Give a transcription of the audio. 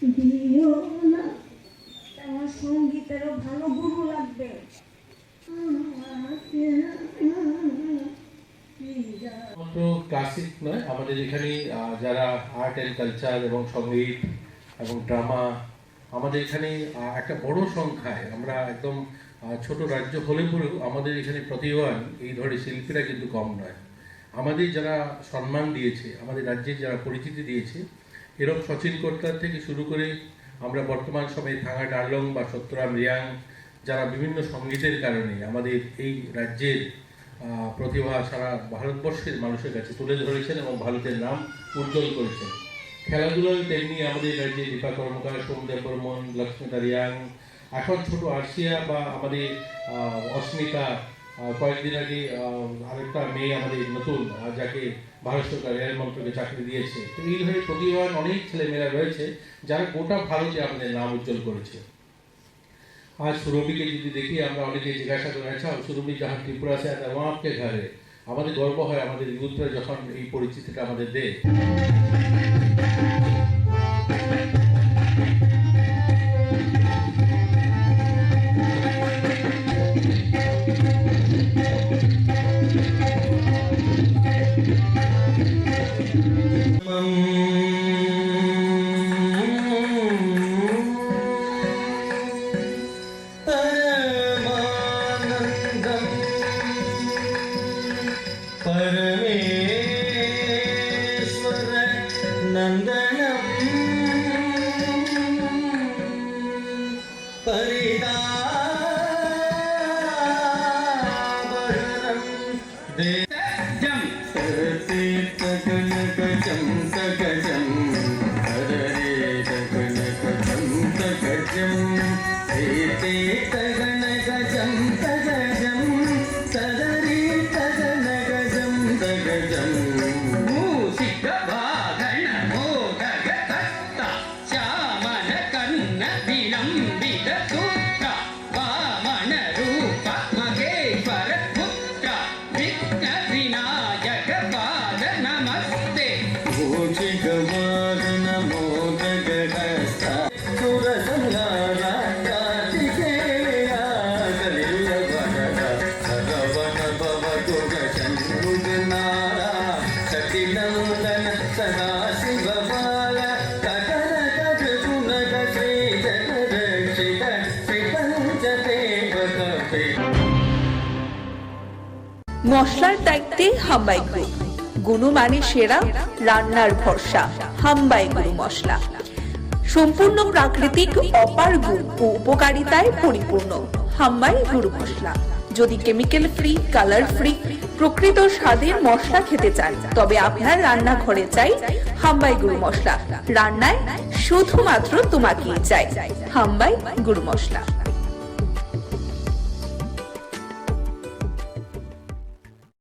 দিও না, আমার সঙ্গীতেরও ভালো গুরু লাগবে। ক্লাসিক নয়, আমাদের এখানে যারা আর্ট অ্যান্ড কালচার এবং সঙ্গীত এবং ড্রামা, আমাদের এখানে একটা বড় সংখ্যায়, আমরা একদম ছোট রাজ্য হলে পরেও আমাদের এখানে প্রতিভাবান এই ধরনের শিল্পীরা কিন্তু কম নয়। আমাদের যারা সম্মান দিয়েছে, আমাদের রাজ্যের যারা পরিচিতি দিয়েছে, এরকম সচিন কোটকার থেকে শুরু করে আমরা বর্তমান সময়ে থাঙ্গা ডারলং বা সত্যরাম রিয়াং, যারা বিভিন্ন সঙ্গীতের কারণে আমাদের এই রাজ্যের প্রতিভা সারা ভারতবর্ষের মানুষের কাছে তুলে ধরেছেন এবং ভারতের নাম উজ্জ্বল করেছেন। খেলাধুলায় তেমনি আমাদের রাজ্যে দীপা কর্মকার, সোমদেব বর্মন, লক্ষ্মিতা রিয়াং, এখন ছোট আর্শিয়া বা আমাদের অস্মিতা, কয়েকদিন আগে আরেকটা মেয়ে আমাদের নতুন, যাকে ভারত সরকার রেল মন্ত্রকে চাকরি দিয়েছে। তো এই ধরনের প্রতিভাবান অনেক ছেলেমেয়েরা রয়েছে যারা গোটা ভারতে আমাদের নাম উজ্জ্বল করেছে। आज सुरभि के যদি দেখি, আমরা অনেকে জিজ্ঞাসা করে, আচ্ছা সুরভি যখন ত্রিপুরা সে আতা ওয়া আপকে ঘরে, আমাদের গর্ব হয় আমাদের ইউথরা যখন এই পরিচিতিটা আমাদের দেয়। परमेश्वर नंदनम परिदावरणम देजम सरते तगन गजम तगजम हरे तगन गजम तगजम हेते तगन गजम तगजम तदरी तगन गजम तगजम मूसिक भागन मोदक कत्ता श्यामन कन्न विलंबित सूत्र वामन रूप महेश्वर पुत्र विघ्न विनायक पाद नमस्ते भूषिक वाहन मोदक हस्ता सुरसंहारा कार्तिकेया कलियुग वरदा भगवन भवतु गजन्मुखनारा सतिनन्दन सदाशिव बाल कटर कटुनग श्री जगदर्शिक श्रीपञ्चदेव कपे। মশলার দায়িত্বে হাম্বাই গ্রুপ, গুণমানে সেরা, রান্নার ভরসা হাম্বাই গুরু মশলা। সম্পূর্ণ প্রাকৃতিক, অপার গুণ ও উপকারিতায় পরিপূর্ণ হাম্বাই গুরু মশলা। যদি কেমিক্যাল ফ্রি, কালার ফ্রি, প্রকৃত স্বাদের মশলা খেতে চান, তবে আপনার রান্নাঘরে চাই হাম্বাই গুরু মশলা। রান্নায় শুধুমাত্র তোমাকেই চাই হাম্বাই গুরু মশলা।